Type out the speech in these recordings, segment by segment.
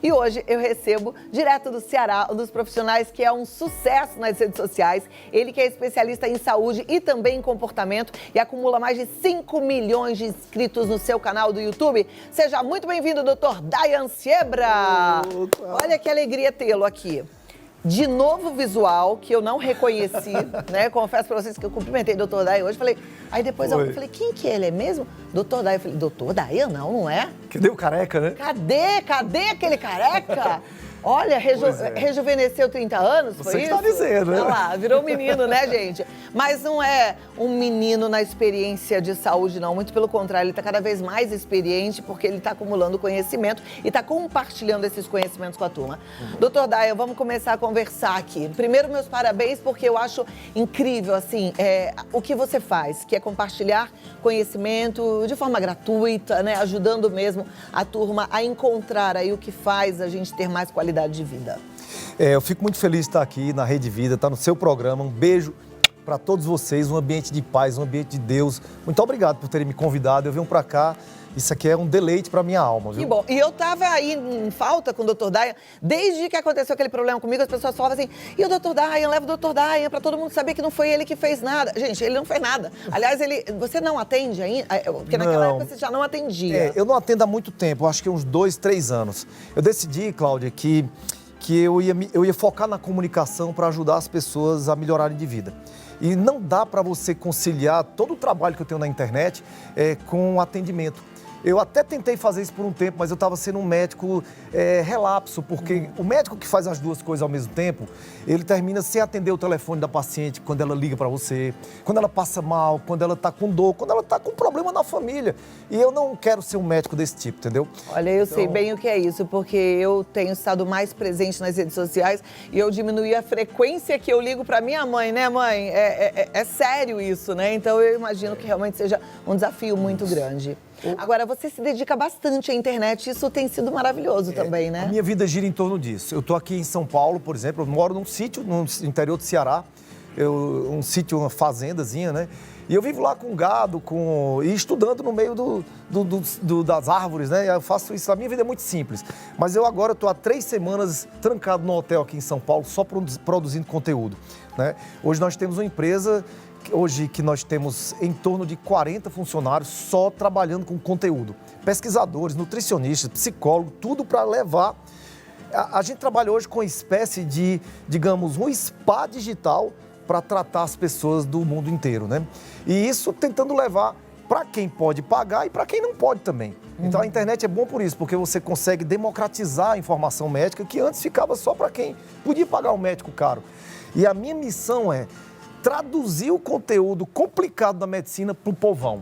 E hoje eu recebo, direto do Ceará, um dos profissionais que é um sucesso nas redes sociais. Ele que é especialista em saúde e também em comportamento e acumula mais de 5 milhões de inscritos no seu canal do YouTube. Seja muito bem-vindo, Dr. Dayan Siebra. Olha que alegria tê-lo aqui. De novo visual, que eu não reconheci, né? Confesso pra vocês que eu cumprimentei o Dr. Dayan hoje, falei... Aí depois eu falei, quem que ele é mesmo? Dr. Dayan. Eu falei, Dr. Dayan? Não é? Cadê o careca, né? Cadê aquele careca? Olha, rejuvenesceu 30 anos, foi isso? Você que tá dizendo, né? Olha lá, virou um menino, né, gente? Mas não é um menino na experiência de saúde, não. Muito pelo contrário, ele está cada vez mais experiente porque ele está acumulando conhecimento e está compartilhando esses conhecimentos com a turma. Doutor Dayan, vamos começar a conversar aqui. Primeiro, meus parabéns, porque eu acho incrível, assim, o que você faz, que é compartilhar conhecimento de forma gratuita, né? Ajudando mesmo a turma a encontrar aí o que faz a gente ter mais qualidade de vida. Eu fico muito feliz de estar aqui na Rede Vida, estar no seu programa. Um beijo para todos vocês, um ambiente de paz, um ambiente de Deus. Muito obrigado por terem me convidado. Eu venho para cá. Isso aqui é um deleite para minha alma, viu? Que bom. E eu tava aí em falta com o Dr. Dayan. Desde que aconteceu aquele problema comigo, as pessoas falavam assim, e o Dr. Dayan, leva o Dr. Dayan para todo mundo saber que não foi ele que fez nada. Gente, ele não fez nada. Aliás, você não atende ainda? Porque naquela época você já não atendia. Eu não atendo há muito tempo, acho que uns 2, 3 anos. Eu decidi, Cláudia, que eu ia focar na comunicação para ajudar as pessoas a melhorarem de vida. E não dá para você conciliar todo o trabalho que eu tenho na internet com o atendimento. Eu até tentei fazer isso por um tempo, mas eu estava sendo um médico relapso, porque o médico que faz as duas coisas ao mesmo tempo, ele termina sem atender o telefone da paciente quando ela liga para você, quando ela passa mal, quando ela está com dor, quando ela está com problema na família. E eu não quero ser um médico desse tipo, entendeu? Olha, eu sei bem o que é isso, porque eu tenho estado mais presente nas redes sociais e eu diminuí a frequência que eu ligo para minha mãe, né, mãe? É sério isso, né? Então eu imagino que realmente seja um desafio muito grande. Agora, você se dedica bastante à internet, isso tem sido maravilhoso também, né? A minha vida gira em torno disso. Eu estou aqui em São Paulo, por exemplo, eu moro num sítio no interior do Ceará, um sítio, uma fazendazinha, né? E eu vivo lá com gado, e estudando no meio das árvores, né? Eu faço isso, a minha vida é muito simples. Mas eu agora estou há 3 semanas trancado no hotel aqui em São Paulo, só produzindo conteúdo, né? Hoje nós temos uma empresa... Hoje que nós temos em torno de 40 funcionários só trabalhando com conteúdo. Pesquisadores, nutricionistas, psicólogos, tudo para levar... A gente trabalha hoje com uma espécie de, digamos, um spa digital para tratar as pessoas do mundo inteiro, né? E isso tentando levar para quem pode pagar e para quem não pode também. Então a internet é bom por isso, porque você consegue democratizar a informação médica que antes ficava só para quem podia pagar um médico caro. E a minha missão é traduzir o conteúdo complicado da medicina para o povão,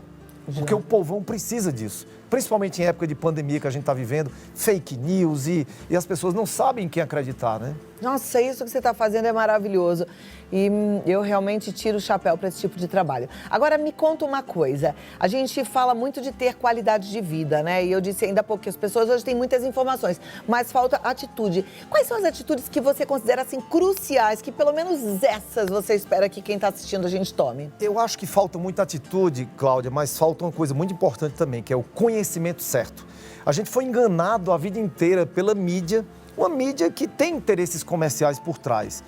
porque o povão precisa disso, principalmente em época de pandemia que a gente está vivendo, fake news e as pessoas não sabem em quem acreditar, né? Nossa, isso que você está fazendo é maravilhoso e eu realmente tiro o chapéu para esse tipo de trabalho. Agora, me conta uma coisa, a gente fala muito de ter qualidade de vida, né? E eu disse ainda há pouco que as pessoas hoje têm muitas informações, mas falta atitude. Quais são as atitudes que você considera, assim, cruciais, que pelo menos essas você espera que quem está assistindo a gente tome? Eu acho que falta muita atitude, Cláudia, mas falta uma coisa muito importante também, que é o conhecimento certo. A gente foi enganado a vida inteira pela mídia, uma mídia que tem interesses comerciais por trás,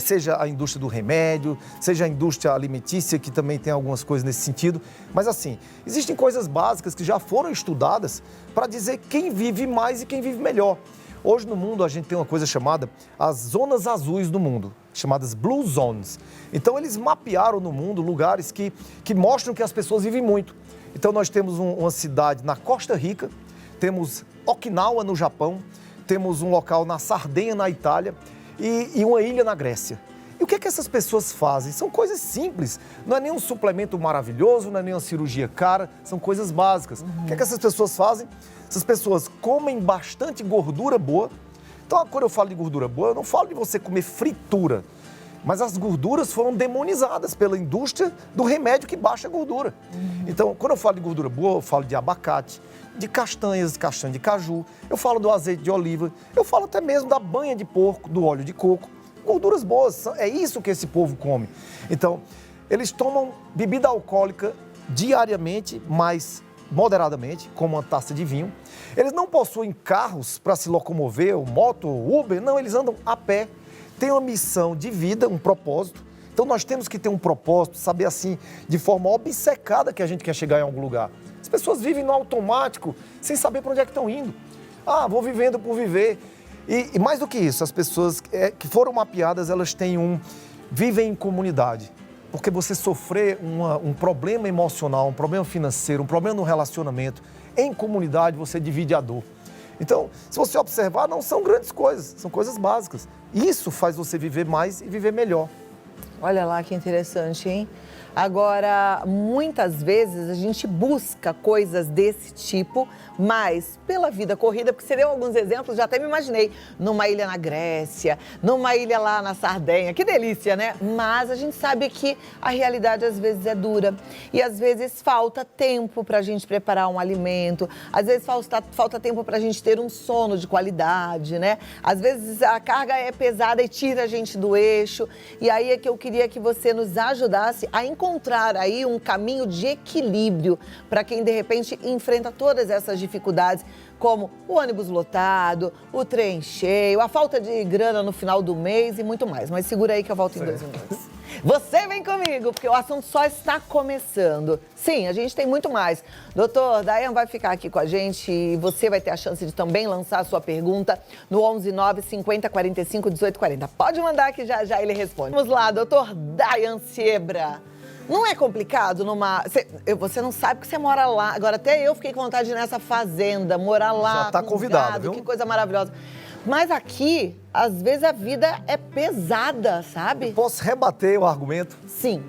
seja a indústria do remédio, seja a indústria alimentícia, que também tem algumas coisas nesse sentido. Mas assim, existem coisas básicas que já foram estudadas para dizer quem vive mais e quem vive melhor. Hoje no mundo a gente tem uma coisa chamada as zonas azuis do mundo, chamadas Blue Zones. Então eles mapearam no mundo lugares que mostram que as pessoas vivem muito. Então nós temos uma cidade na Costa Rica, temos Okinawa no Japão, temos um local na Sardenha, na Itália, e uma ilha na Grécia. E o que é que essas pessoas fazem? São coisas simples, não é nenhum suplemento maravilhoso, não é nenhuma cirurgia cara, são coisas básicas. O que é que essas pessoas fazem? Essas pessoas comem bastante gordura boa. Então, quando eu falo de gordura boa, eu não falo de você comer fritura, mas as gorduras foram demonizadas pela indústria do remédio que baixa a gordura. Então, quando eu falo de gordura boa, eu falo de abacate, de castanhas, castanha de caju, eu falo do azeite de oliva, eu falo até mesmo da banha de porco, do óleo de coco. Gorduras boas, é isso que esse povo come. Então, eles tomam bebida alcoólica diariamente, mas moderadamente, como uma taça de vinho. Eles não possuem carros para se locomover, ou moto, ou Uber, não, eles andam a pé. Tem uma missão de vida, um propósito. Então nós temos que ter um propósito, saber assim, de forma obcecada que a gente quer chegar em algum lugar. As pessoas vivem no automático, sem saber para onde é que estão indo. Ah, vou vivendo por viver. E mais do que isso, as pessoas que foram mapeadas, elas têm vivem em comunidade. Porque você sofrer um problema emocional, um problema financeiro, um problema no relacionamento, em comunidade você divide a dor. Então, se você observar, não são grandes coisas, são coisas básicas. Isso faz você viver mais e viver melhor. Olha lá que interessante, hein? Agora, muitas vezes a gente busca coisas desse tipo, mas pela vida corrida, porque você deu alguns exemplos, já até me imaginei, numa ilha na Grécia, numa ilha lá na Sardenha, que delícia, né? Mas a gente sabe que a realidade às vezes é dura e às vezes falta tempo para a gente preparar um alimento, às vezes falta tempo para a gente ter um sono de qualidade, né? Às vezes a carga é pesada e tira a gente do eixo, e aí é que eu queria que você nos ajudasse a encontrar aí um caminho de equilíbrio para quem de repente enfrenta todas essas dificuldades, como o ônibus lotado, o trem cheio, a falta de grana no final do mês e muito mais. Mas segura aí que eu volto em 2 minutos. Você vem comigo, porque o assunto só está começando. Sim, a gente tem muito mais. Doutor Dayan vai ficar aqui com a gente e você vai ter a chance de também lançar a sua pergunta no 11 50 45 18 40. Pode mandar que já ele responde. Vamos lá, doutor Dayan Seabra. Não é complicado Você não sabe que você mora lá. Agora até eu fiquei com vontade de ir nessa fazenda, morar lá. Já está convidado, viu? Que coisa maravilhosa. Mas aqui, às vezes, a vida é pesada, sabe? Eu posso rebater o argumento? Sim.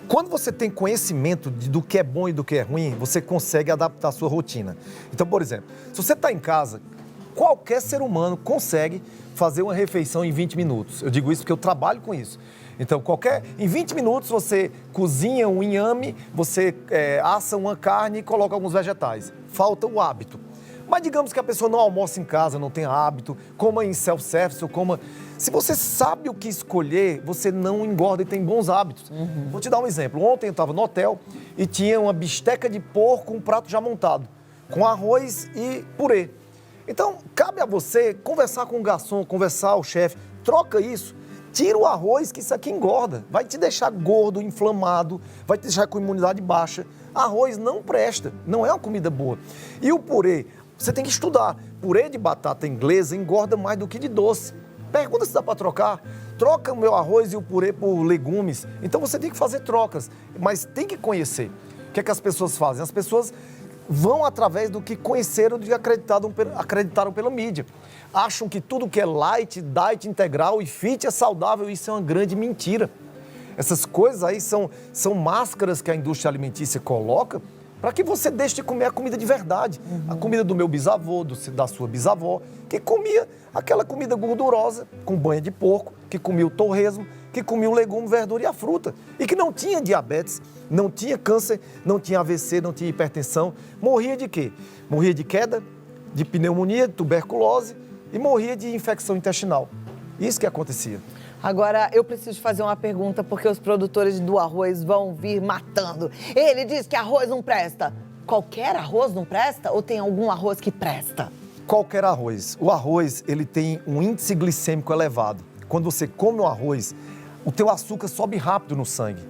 Quando você tem conhecimento do que é bom e do que é ruim, você consegue adaptar a sua rotina. Então, por exemplo, se você está em casa, qualquer ser humano consegue fazer uma refeição em 20 minutos. Eu digo isso porque eu trabalho com isso. Então, em 20 minutos você cozinha um inhame, você assa uma carne e coloca alguns vegetais. Falta o hábito. Mas digamos que a pessoa não almoça em casa, não tem hábito, coma em self-service ou coma... Se você sabe o que escolher, você não engorda e tem bons hábitos. Vou te dar um exemplo. Ontem eu estava no hotel e tinha uma bisteca de porco, um prato já montado, com arroz e purê. Então, cabe a você conversar com o garçom, conversar com o chefe, troca isso. Tira o arroz, que isso aqui engorda. Vai te deixar gordo, inflamado, vai te deixar com imunidade baixa. Arroz não presta, não é uma comida boa. E o purê, você tem que estudar. Purê de batata inglesa engorda mais do que de doce. Pergunta se dá para trocar. Troca o meu arroz e o purê por legumes. Então você tem que fazer trocas, mas tem que conhecer. O que é que as pessoas fazem? As pessoas vão através do que conheceram, do que acreditaram pela mídia. Acham que tudo que é light, diet integral e fit é saudável. Isso é uma grande mentira. Essas coisas aí são máscaras que a indústria alimentícia coloca para que você deixe de comer a comida de verdade. A comida do meu bisavô, da sua bisavó, que comia aquela comida gordurosa, com banha de porco, que comia o torresmo, que comia o legume, verdura e a fruta. E que não tinha diabetes, não tinha câncer, não tinha AVC, não tinha hipertensão. Morria de quê? Morria de queda, de pneumonia, de tuberculose e morria de infecção intestinal. Isso que acontecia. Agora, eu preciso fazer uma pergunta, porque os produtores do arroz vão vir matando. Ele diz que arroz não presta. Qualquer arroz não presta ou tem algum arroz que presta? Qualquer arroz. O arroz, ele tem um índice glicêmico elevado. Quando você come o arroz, o teu açúcar sobe rápido no sangue.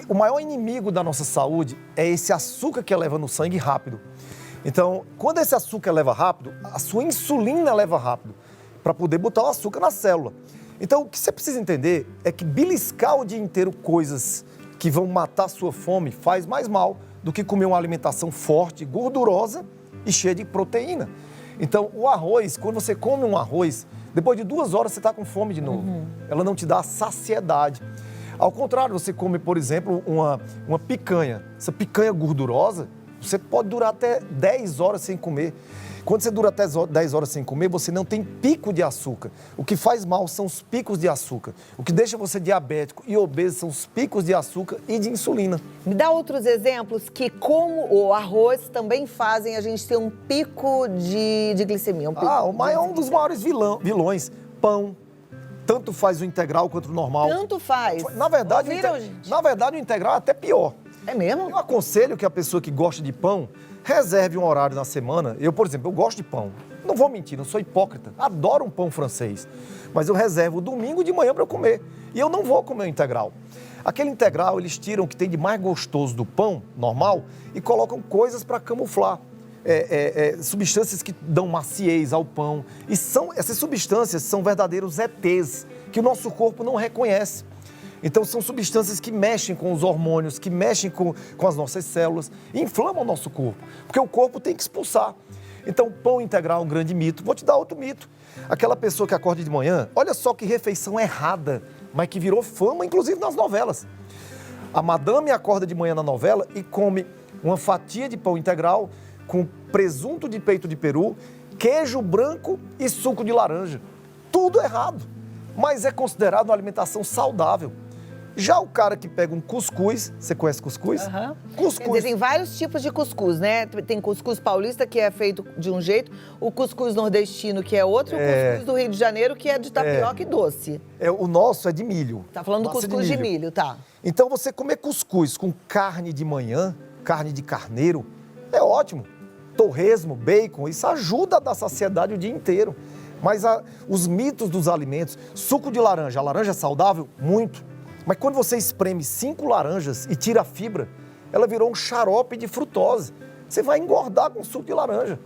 O maior inimigo da nossa saúde é esse açúcar que eleva no sangue rápido. Então, quando esse açúcar eleva rápido, a sua insulina eleva rápido, para poder botar o açúcar na célula. Então, o que você precisa entender é que beliscar o dia inteiro coisas que vão matar a sua fome faz mais mal do que comer uma alimentação forte, gordurosa e cheia de proteína. Então, o arroz, quando você come um arroz, depois de 2 horas você está com fome de novo. Ela não te dá saciedade. Ao contrário, você come, por exemplo, uma picanha. Essa picanha gordurosa, você pode durar até 10 horas sem comer. Quando você dura até 10 horas sem comer, você não tem pico de açúcar. O que faz mal são os picos de açúcar. O que deixa você diabético e obeso são os picos de açúcar e de insulina. Me dá outros exemplos que, como o arroz, também fazem a gente ter um pico de glicemia. Um dos maiores vilões, pão. Tanto faz o integral quanto o normal. Tanto faz. Na verdade, o integral é até pior. É mesmo? Eu aconselho que a pessoa que gosta de pão reserve um horário na semana. Eu, por exemplo, eu gosto de pão. Não vou mentir, não sou hipócrita. Adoro um pão francês. Mas eu reservo o domingo de manhã para eu comer. E eu não vou comer o integral. Aquele integral, eles tiram o que tem de mais gostoso do pão normal e colocam coisas para camuflar. Substâncias que dão maciez ao pão. E essas substâncias são verdadeiros ETs, que o nosso corpo não reconhece. Então, são substâncias que mexem com os hormônios, que mexem com as nossas células, e inflamam o nosso corpo, porque o corpo tem que expulsar. Então, pão integral é um grande mito. Vou te dar outro mito. Aquela pessoa que acorda de manhã, olha só que refeição errada, mas que virou fama, inclusive nas novelas. A madame acorda de manhã na novela e come uma fatia de pão integral com presunto de peito de peru, queijo branco e suco de laranja. Tudo errado, mas é considerado uma alimentação saudável. Já o cara que pega um cuscuz, você conhece cuscuz? Uhum. Cuscuz. Quer dizer, tem vários tipos de cuscuz, né? Tem cuscuz paulista, que é feito de um jeito, o cuscuz nordestino, que é outro, e o cuscuz do Rio de Janeiro, que é de tapioca e doce. O nosso é de milho. Tá falando do cuscuz de milho, tá. Então, você comer cuscuz com carne de manhã, carne de carneiro, é ótimo. Torresmo, bacon, isso ajuda a dar saciedade o dia inteiro. Mas os mitos dos alimentos, suco de laranja, a laranja é saudável? Muito. Mas quando você espreme 5 laranjas e tira a fibra, ela virou um xarope de frutose. Você vai engordar com suco de laranja.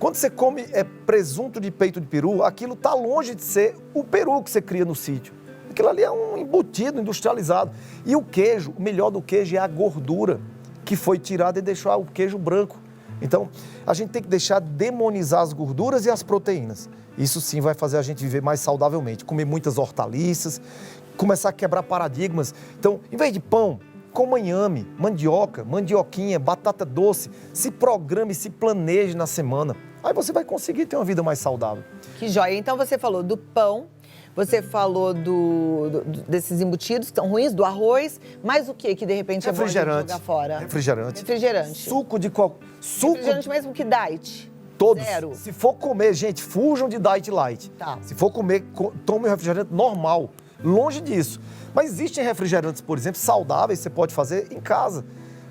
Quando você come presunto de peito de peru, aquilo está longe de ser o peru que você cria no sítio. Aquilo ali é um embutido industrializado. E o queijo, o melhor do queijo é a gordura que foi tirada e deixou o queijo branco. Então, a gente tem que deixar demonizar as gorduras e as proteínas. Isso sim vai fazer a gente viver mais saudavelmente. Comer muitas hortaliças, começar a quebrar paradigmas. Então, em vez de pão, coma inhame, mandioca, mandioquinha, batata doce. Se programe, se planeje na semana. Aí você vai conseguir ter uma vida mais saudável. Que joia. Então, você falou do pão, você falou desses embutidos que são ruins, do arroz, mas o que de repente é bom a gente jogar fora? Refrigerante. Suco de qual? Refrigerante mesmo que diet. Todos. Zero. Se for comer, gente, fujam de diet light. Tá. Se for comer, tome um refrigerante normal. Longe disso. Mas existem refrigerantes, por exemplo, saudáveis, você pode fazer em casa.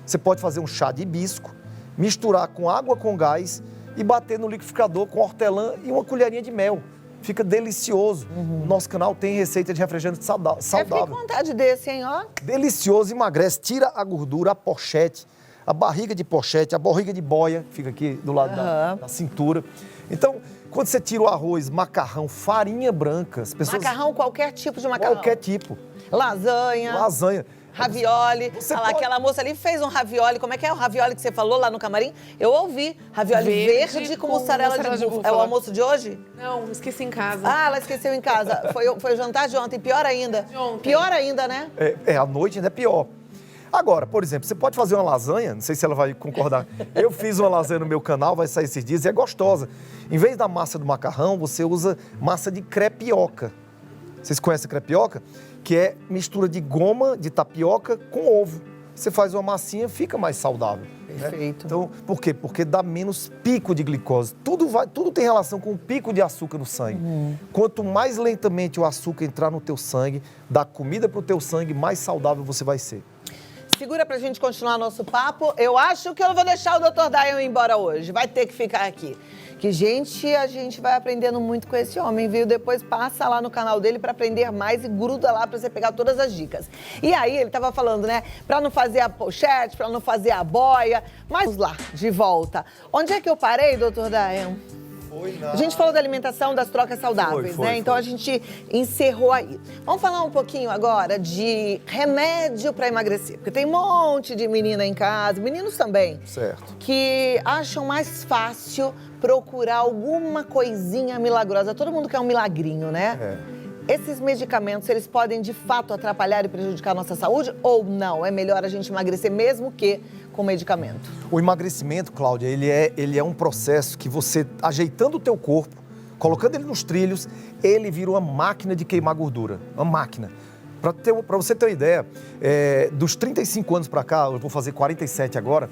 Você pode fazer um chá de hibisco, misturar com água com gás e bater no liquidificador com hortelã e uma colherinha de mel. Fica delicioso. No nosso canal tem receita de refrigerante saudável. Eu fiquei com vontade desse, hein, ó. Delicioso, emagrece, tira a gordura, a pochete, a barriga de pochete, a barriga de boia, fica aqui do lado da cintura. Então, quando você tira o arroz, macarrão, farinha branca, as pessoas... Macarrão, qualquer tipo de macarrão. Qualquer tipo. Lasanha. Ravioli. Aquela moça ali fez um ravioli. Como é que é o ravioli que você falou lá no camarim? Eu ouvi. Ravioli verde com mussarela de búfala. É o almoço de hoje? Não, esqueci em casa. Ah, ela esqueceu em casa. Foi o jantar de ontem. Pior ainda. De ontem. Pior ainda, né? À noite ainda é pior. Agora, por exemplo, você pode fazer uma lasanha, não sei se ela vai concordar. Eu fiz uma lasanha no meu canal, vai sair esses dias, e é gostosa. Em vez da massa do macarrão, você usa massa de crepioca. Vocês conhecem crepioca? Que é mistura de goma, de tapioca com ovo. Você faz uma massinha, fica mais saudável. Perfeito. Né? Então, por quê? Porque dá menos pico de glicose. Tudo tem relação com o pico de açúcar no sangue. Quanto mais lentamente o açúcar entrar no teu sangue, dar comida para o teu sangue, mais saudável você vai ser. Segura pra gente continuar nosso papo. Eu acho que eu não vou deixar o Dr. Dayan ir embora hoje. Vai ter que ficar aqui. Que, a gente vai aprendendo muito com esse homem, viu? Depois passa lá no canal dele pra aprender mais e gruda lá pra você pegar todas as dicas. E aí, ele tava falando, né? Pra não fazer a pochete, pra não fazer a boia. Mas vamos lá, de volta. Onde é que eu parei, Dr. Dayan? A gente falou da alimentação, das trocas saudáveis, né? Então a gente encerrou aí. Vamos falar um pouquinho agora de remédio para emagrecer. Porque tem um monte de menina em casa, meninos também, certo, que acham mais fácil procurar alguma coisinha milagrosa. Todo mundo quer um milagrinho, né? Esses medicamentos, eles podem de fato atrapalhar e prejudicar a nossa saúde ou não? É melhor a gente emagrecer mesmo que com medicamento? O emagrecimento, Cláudia, ele é um processo que você, ajeitando o teu corpo, colocando ele nos trilhos, ele vira uma máquina de queimar gordura. Uma máquina. Para você ter uma ideia, dos 35 anos para cá, eu vou fazer 47 agora,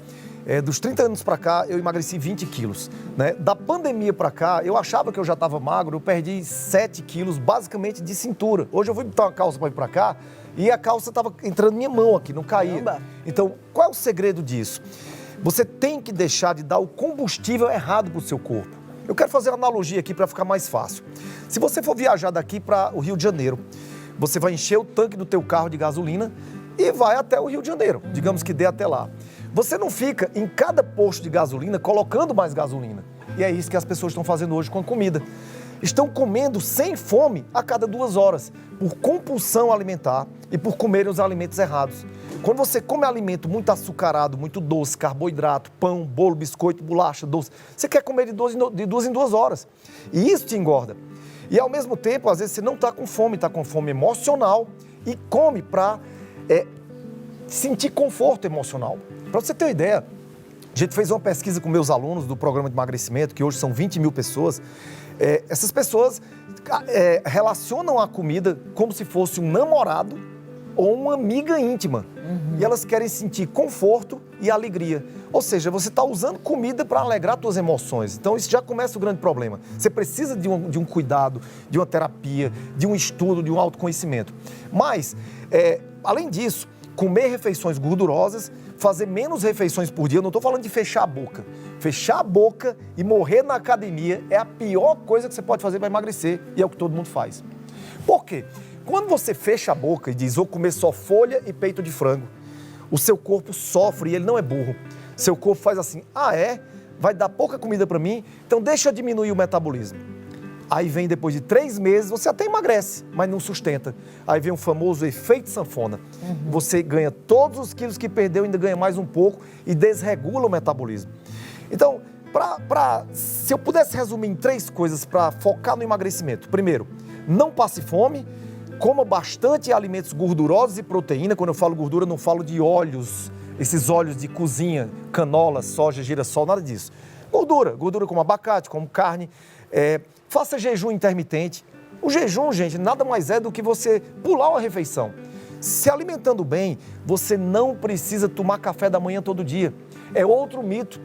Dos 30 anos para cá, eu emagreci 20 quilos. Né? Da pandemia para cá, eu achava que eu já estava magro, eu perdi 7 quilos, basicamente de cintura. Hoje eu fui botar uma calça para ir para cá e a calça estava entrando na minha mão aqui, não caía. Caramba. Então, qual é o segredo disso? Você tem que deixar de dar o combustível errado para o seu corpo. Eu quero fazer uma analogia aqui para ficar mais fácil. Se você for viajar daqui para o Rio de Janeiro, você vai encher o tanque do teu carro de gasolina e vai até o Rio de Janeiro, digamos que dê até lá. Você não fica em cada posto de gasolina colocando mais gasolina. E é isso que as pessoas estão fazendo hoje com a comida. Estão comendo sem fome a cada 2 horas, por compulsão alimentar e por comerem os alimentos errados. Quando você come alimento muito açucarado, muito doce, carboidrato, pão, bolo, biscoito, bolacha, doce, você quer comer de 2 em 2 horas. E isso te engorda. E ao mesmo tempo, às vezes você não está com fome emocional e come para sentir conforto emocional. Para você ter uma ideia, a gente fez uma pesquisa com meus alunos do programa de emagrecimento, que hoje são 20 mil pessoas. Essas pessoas relacionam a comida como se fosse um namorado ou uma amiga íntima. E elas querem sentir conforto e alegria. Ou seja, você está usando comida para alegrar suas emoções. Então isso já começa o grande problema. Você precisa de um cuidado, de uma terapia, de um estudo, de um autoconhecimento. Mas, além disso, comer refeições gordurosas, fazer menos refeições por dia, eu não estou falando de fechar a boca. Fechar a boca e morrer na academia é a pior coisa que você pode fazer para emagrecer e é o que todo mundo faz. Por quê? Quando você fecha a boca e diz, vou comer só folha e peito de frango, o seu corpo sofre e ele não é burro. Seu corpo faz assim, vai dar pouca comida para mim, então deixa eu diminuir o metabolismo. Aí vem depois de 3 meses, você até emagrece, mas não sustenta. Aí vem o famoso efeito sanfona. Você ganha todos os quilos que perdeu, ainda ganha mais um pouco e desregula o metabolismo. Então, se eu pudesse resumir em 3 coisas para focar no emagrecimento. Primeiro, não passe fome, coma bastante alimentos gordurosos e proteína. Quando eu falo gordura, não falo de óleos, esses óleos de cozinha, canola, soja, girassol, nada disso. Gordura como abacate, como carne. Faça jejum intermitente. O jejum, gente, nada mais é do que você pular uma refeição. Se alimentando bem, você não precisa tomar café da manhã todo dia. É outro mito.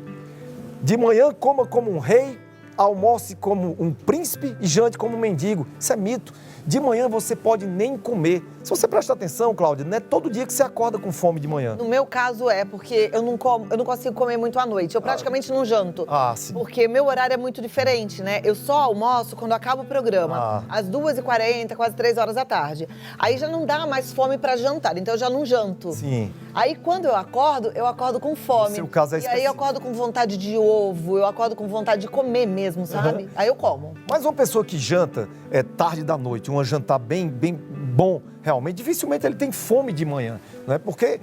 De manhã, coma como um rei, almoce como um príncipe e jante como um mendigo. Isso é mito. De manhã você pode nem comer. Se você prestar atenção, Cláudia, não é todo dia que você acorda com fome de manhã. No meu caso porque eu não consigo comer muito à noite. Eu praticamente não janto. Sim. Porque meu horário é muito diferente, né? Eu só almoço quando acaba o programa. Às 2h40, quase 3 horas da tarde. Aí já não dá mais fome pra jantar, então eu já não janto. Sim. Aí quando eu acordo com fome. No seu caso é E aí eu acordo com vontade de ovo, eu acordo com vontade de comer mesmo, sabe? Aí eu como. Mas uma pessoa que janta tarde da noite, um jantar bem bom, realmente, dificilmente ele tem fome de manhã, né? Porque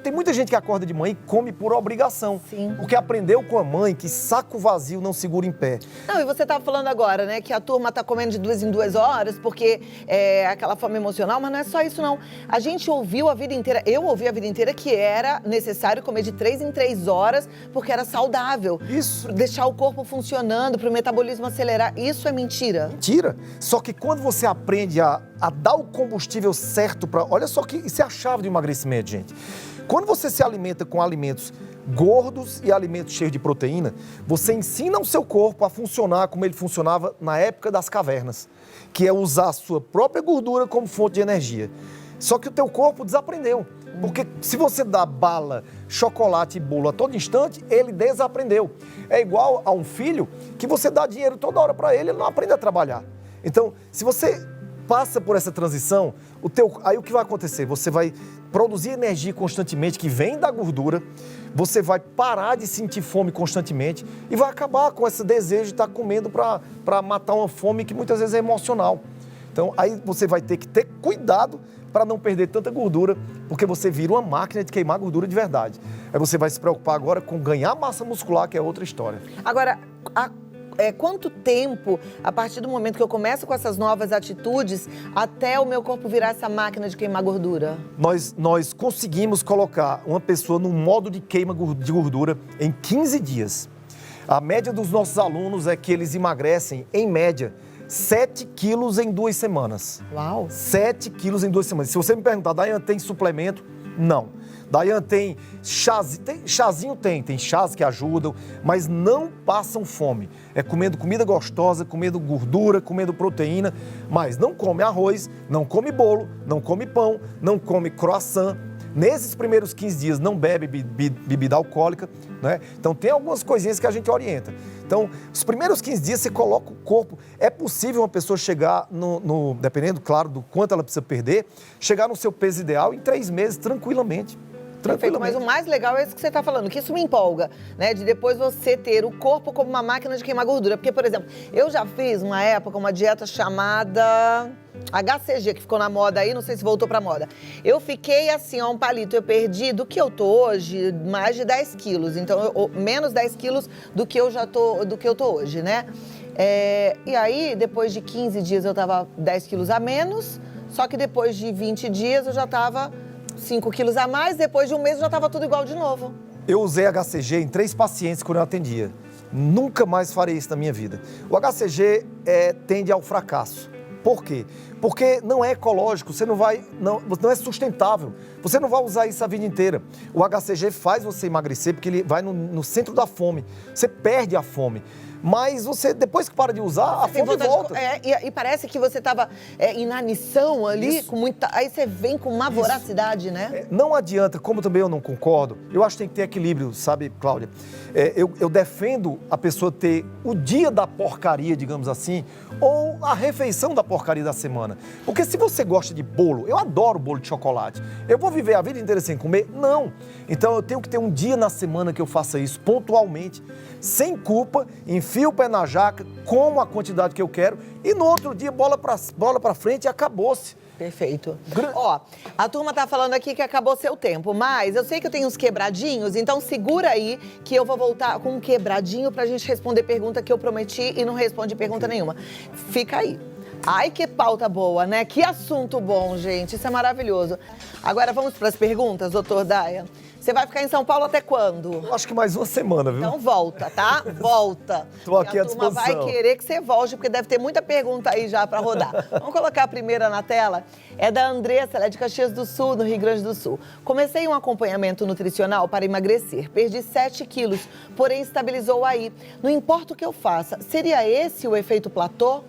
tem muita gente que acorda de manhã e come por obrigação. Sim. Porque aprendeu com a mãe que saco vazio não segura em pé. Não, e você estava falando agora, né, que a turma está comendo de 2 em 2 horas porque é aquela fome emocional, mas não é só isso não. A gente ouviu a vida inteira, eu ouvi a vida inteira que era necessário comer de 3 em 3 horas porque era saudável. Isso. Deixar o corpo funcionando, para o metabolismo acelerar. Isso é mentira. Mentira. Só que quando você aprende a dar o combustível certo para... Olha só que isso é a chave do emagrecimento, gente. Quando você se alimenta com alimentos gordos e alimentos cheios de proteína, você ensina o seu corpo a funcionar como ele funcionava na época das cavernas, que é usar a sua própria gordura como fonte de energia. Só que o teu corpo desaprendeu. Porque se você dá bala, chocolate e bolo a todo instante, ele desaprendeu. É igual a um filho que você dá dinheiro toda hora para ele, ele não aprende a trabalhar. Então, se você passa por essa transição, aí o que vai acontecer? Você vai produzir energia constantemente, que vem da gordura, você vai parar de sentir fome constantemente e vai acabar com esse desejo de estar comendo para matar uma fome que muitas vezes é emocional. Então, aí você vai ter que ter cuidado para não perder tanta gordura, porque você vira uma máquina de queimar gordura de verdade. Aí você vai se preocupar agora com ganhar massa muscular, que é outra história. Agora, quanto tempo, a partir do momento que eu começo com essas novas atitudes, até o meu corpo virar essa máquina de queimar gordura? Nós conseguimos colocar uma pessoa num modo de queima de gordura em 15 dias. A média dos nossos alunos é que eles emagrecem, em média, 7 quilos em 2 semanas. Uau! 7 quilos em 2 semanas. Se você me perguntar, Daiane, tem suplemento? Não. Daiane, tem chazinho tem chás que ajudam, mas não passam fome. É comendo comida gostosa, comendo gordura, comendo proteína, mas não come arroz, não come bolo, não come pão, não come croissant. Nesses primeiros 15 dias não bebe bebida alcoólica, né? Então tem algumas coisinhas que a gente orienta. Então, os primeiros 15 dias você coloca o corpo. É possível uma pessoa chegar, dependendo, claro, do quanto ela precisa perder, chegar no seu peso ideal em 3 meses, tranquilamente. Perfeito, mas o mais legal é isso que você está falando, que isso me empolga, né? De depois você ter o corpo como uma máquina de queimar gordura. Porque, por exemplo, eu já fiz uma época uma dieta chamada HCG, que ficou na moda aí, não sei se voltou pra moda. Eu fiquei assim, ó, um palito, eu perdi do que eu tô hoje, mais de 10 quilos. Então, menos 10 quilos do que eu tô hoje, né? E aí, depois de 15 dias eu tava 10 quilos a menos, só que depois de 20 dias eu já tava 5 quilos a mais, depois de um mês já estava tudo igual de novo. Eu usei HCG em 3 pacientes quando eu atendia. Nunca mais farei isso na minha vida. O HCG tende ao fracasso. Por quê? Porque não é ecológico, não é sustentável. Você não vai usar isso a vida inteira. O HCG faz você emagrecer porque ele vai no centro da fome. Você perde a fome. Mas você, depois que para de usar, a fome volta. E parece que você estava em inanição ali, com muita... Aí você vem com uma voracidade, né? Não adianta, como também eu não concordo, eu acho que tem que ter equilíbrio, sabe, Cláudia? Eu defendo a pessoa ter o dia da porcaria, digamos assim, ou a refeição da porcaria da semana. Porque se você gosta de bolo, eu adoro bolo de chocolate, eu vou viver a vida inteira sem comer? Não. Então eu tenho que ter um dia na semana que eu faça isso, pontualmente, sem culpa, enfio o pé na jaca, como a quantidade que eu quero e no outro dia bola pra frente e acabou-se. Perfeito. Ó, a turma tá falando aqui que acabou seu tempo, mas eu sei que eu tenho uns quebradinhos, então segura aí que eu vou voltar com um quebradinho pra gente responder pergunta que eu prometi e não responde pergunta nenhuma. Fica aí. Ai, que pauta boa, né? Que assunto bom, gente. Isso é maravilhoso. Agora vamos para as perguntas, doutor Daia. Você vai ficar em São Paulo até quando? Eu acho que mais uma semana, viu? Então volta, tá? Volta. Estou aqui à disposição. A turma vai querer que você volte, porque deve ter muita pergunta aí já para rodar. Vamos colocar a primeira na tela? É da Andressa, ela é de Caxias do Sul, no Rio Grande do Sul. Comecei um acompanhamento nutricional para emagrecer. Perdi 7 quilos, porém estabilizou aí. Não importa o que eu faça. Seria esse o efeito platô?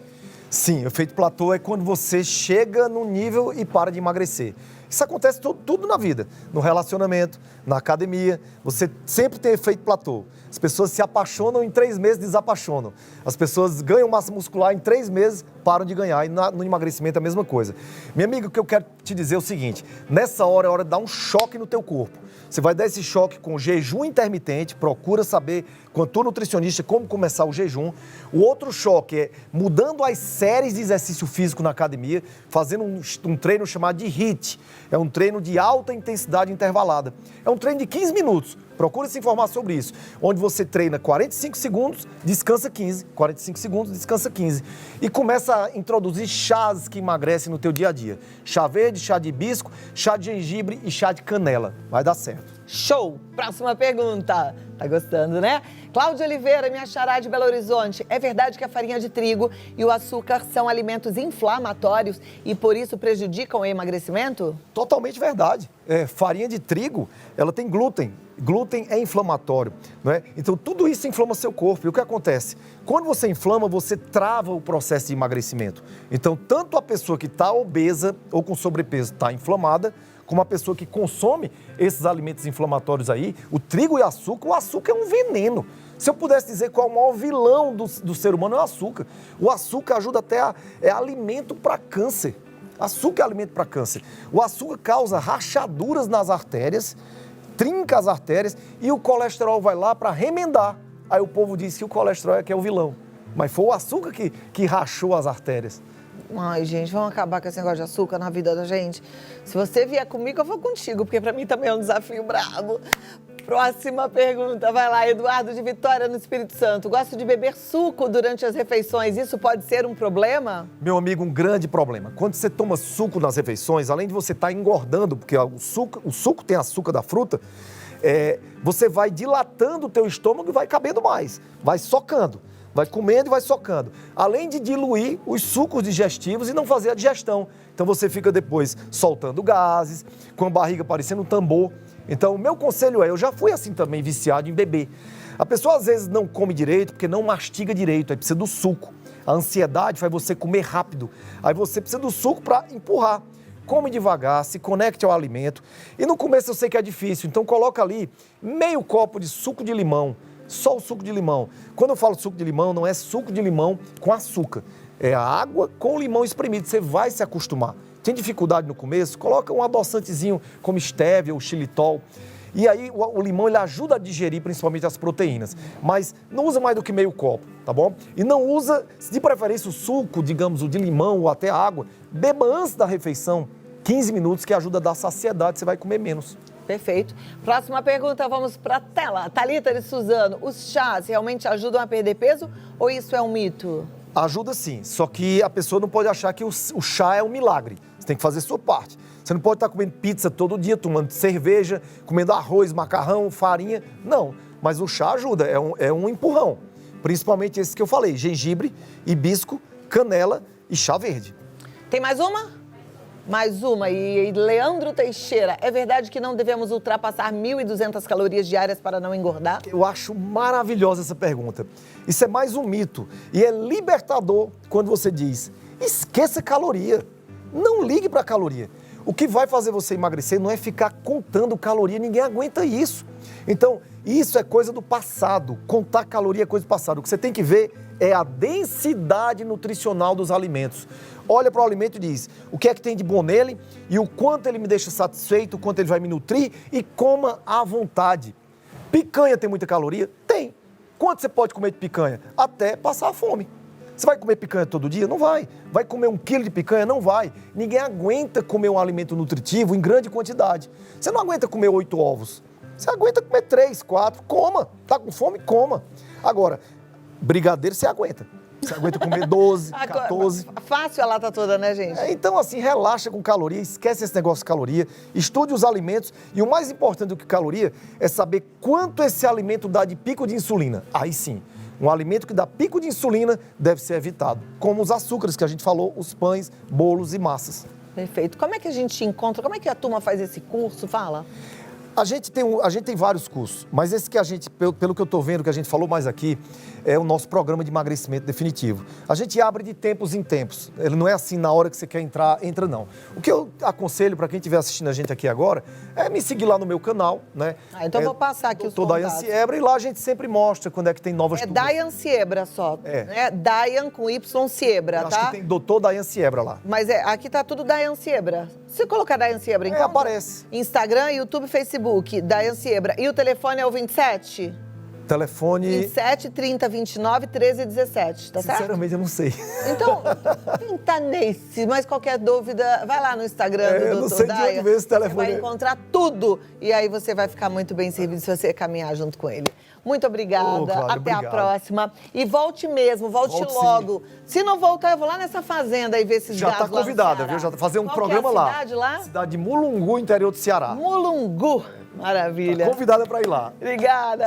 Sim, o efeito platô é quando você chega no nível e para de emagrecer. Isso acontece tudo na vida, no relacionamento, na academia, você sempre tem efeito platô. As pessoas se apaixonam em 3 meses, desapaixonam. As pessoas ganham massa muscular em 3 meses, param de ganhar. E no emagrecimento é a mesma coisa. Minha amiga, o que eu quero te dizer é o seguinte, nessa hora é hora de dar um choque no teu corpo. Você vai dar esse choque com jejum intermitente, procura saber, com a tua nutricionista, como começar o jejum. O outro choque é mudando as séries de exercício físico na academia, fazendo um treino chamado de HIIT. É um treino de alta intensidade intervalada. É um treino de 15 minutos. Procure se informar sobre isso. Onde você treina 45 segundos, descansa 15. 45 segundos, descansa 15. E começa a introduzir chás que emagrecem no teu dia a dia. Chá verde, chá de hibisco, chá de gengibre e chá de canela. Vai dar certo. Show! Próxima pergunta. Tá gostando, né? Cláudia Oliveira, minha xará de Belo Horizonte. É verdade que a farinha de trigo e o açúcar são alimentos inflamatórios e por isso prejudicam o emagrecimento? Totalmente verdade. Farinha de trigo, ela tem glúten. Glúten é inflamatório, não é? Então tudo isso inflama seu corpo. E o que acontece? Quando você inflama, você trava o processo de emagrecimento. Então tanto a pessoa que está obesa ou com sobrepeso está inflamada, como a pessoa que consome esses alimentos inflamatórios aí, o trigo e o açúcar é um veneno. Se eu pudesse dizer qual é o maior vilão do ser humano, é o açúcar. O açúcar ajuda até é alimento para câncer. Açúcar é alimento para câncer. O açúcar causa rachaduras nas artérias, trinca as artérias e o colesterol vai lá para remendar. Aí o povo diz que o colesterol é que é o vilão. Mas foi o açúcar que rachou as artérias. Ai, gente, vamos acabar com esse negócio de açúcar na vida da gente. Se você vier comigo, eu vou contigo, porque pra mim também é um desafio brabo. Próxima pergunta, vai lá, Eduardo de Vitória, no Espírito Santo. Gosto de beber suco durante as refeições, isso pode ser um problema? Meu amigo, um grande problema. Quando você toma suco nas refeições, além de você estar engordando, porque o suco tem açúcar da fruta, você vai dilatando o teu estômago e vai cabendo mais, vai socando. Vai comendo e vai socando. Além de diluir os sucos digestivos e não fazer a digestão. Então você fica depois soltando gases, com a barriga parecendo um tambor. Então, o meu conselho é, eu já fui assim também, viciado em beber. A pessoa às vezes não come direito porque não mastiga direito, aí precisa do suco. A ansiedade faz você comer rápido, aí você precisa do suco para empurrar. Come devagar, se conecte ao alimento. E no começo eu sei que é difícil, então coloca ali meio copo de suco de limão, só o suco de limão. Quando eu falo suco de limão, não é suco de limão com açúcar, é a água com o limão espremido, você vai se acostumar. Tem dificuldade no começo? Coloca um adoçantezinho como stevia ou xilitol. E aí o limão ele ajuda a digerir principalmente as proteínas. Mas não usa mais do que meio copo, tá bom? E não usa, de preferência, o suco, digamos, o de limão ou até água. Beba antes da refeição, 15 minutos, que ajuda a dar saciedade, você vai comer menos. Perfeito. Próxima pergunta, vamos para a tela. Thalita de Suzano, os chás realmente ajudam a perder peso ou isso é um mito? Ajuda sim, só que a pessoa não pode achar que o chá é um milagre. Você tem que fazer a sua parte. Você não pode estar comendo pizza todo dia, tomando cerveja, comendo arroz, macarrão, farinha. Não, mas o chá ajuda, é um empurrão. Principalmente esse que eu falei, gengibre, hibisco, canela e chá verde. Tem mais uma? Mais uma. E Leandro Teixeira, é verdade que não devemos ultrapassar 1.200 calorias diárias para não engordar? Eu acho maravilhosa essa pergunta. Isso é mais um mito. E é libertador quando você diz, esqueça caloria. Não ligue para a caloria. O que vai fazer você emagrecer não é ficar contando caloria, ninguém aguenta isso. Então, isso é coisa do passado. Contar caloria é coisa do passado. O que você tem que ver é a densidade nutricional dos alimentos. Olha para o alimento e diz o que é que tem de bom nele e o quanto ele me deixa satisfeito, o quanto ele vai me nutrir e coma à vontade. Picanha tem muita caloria? Tem. Quanto você pode comer de picanha? Até passar fome. Você vai comer picanha todo dia? Não vai. Vai comer 1 quilo de picanha? Não vai. Ninguém aguenta comer um alimento nutritivo em grande quantidade. Você não aguenta comer 8 ovos. Você aguenta comer 3, 4. Coma. Tá com fome? Coma. Agora, brigadeiro você aguenta. Você aguenta comer 12, 14. Fácil a lata toda, né, gente? Então, assim, relaxa com caloria, esquece esse negócio de caloria, estude os alimentos e o mais importante do que caloria é saber quanto esse alimento dá de pico de insulina. Aí sim, um alimento que dá pico de insulina deve ser evitado, como os açúcares que a gente falou, os pães, bolos e massas. Perfeito. Como é que a gente encontra, como é que a turma faz esse curso? Fala. A gente tem vários cursos, mas esse que a gente, pelo que eu estou vendo, que a gente falou mais aqui, é o nosso programa de emagrecimento definitivo. A gente abre de tempos em tempos. Ele não é assim, na hora que você quer entrar, entra não. O que eu aconselho para quem estiver assistindo a gente aqui agora é me seguir lá no meu canal, né? Então vou passar aqui os contatos. Dayan Siebra, e lá a gente sempre mostra quando é que tem novas turmas. Dayan Siebra só, né? Dayan com Y Siebra, tá? Acho que tem Dr. Dayan Siebra lá. Mas aqui tá tudo Dayan Siebra. Se colocar Dayan Siebra, encontra? Aparece. Instagram, YouTube, Facebook, Dayan Siebra. E o telefone é o 27? Telefone... 27 30 29 13 17, tá certo? Sinceramente, eu não sei. Então, pinta nesse, mas qualquer dúvida, vai lá no Instagram do Dr. Eu não sei Dayan, de onde veio esse telefone. Você vai encontrar tudo e aí você vai ficar muito bem servido se você caminhar junto com ele. Muito obrigada, Cláudia, até obrigado. A próxima. E volte mesmo, volte logo. Sim. Se não voltar, eu vou lá nessa fazenda e ver esses Já gados está convidada, viu? Já tá fazer um Qual programa que é a lá. cidade lá? Cidade de Mulungu, interior do Ceará. Mulungu. Maravilha. Tá convidada para ir lá. Obrigada.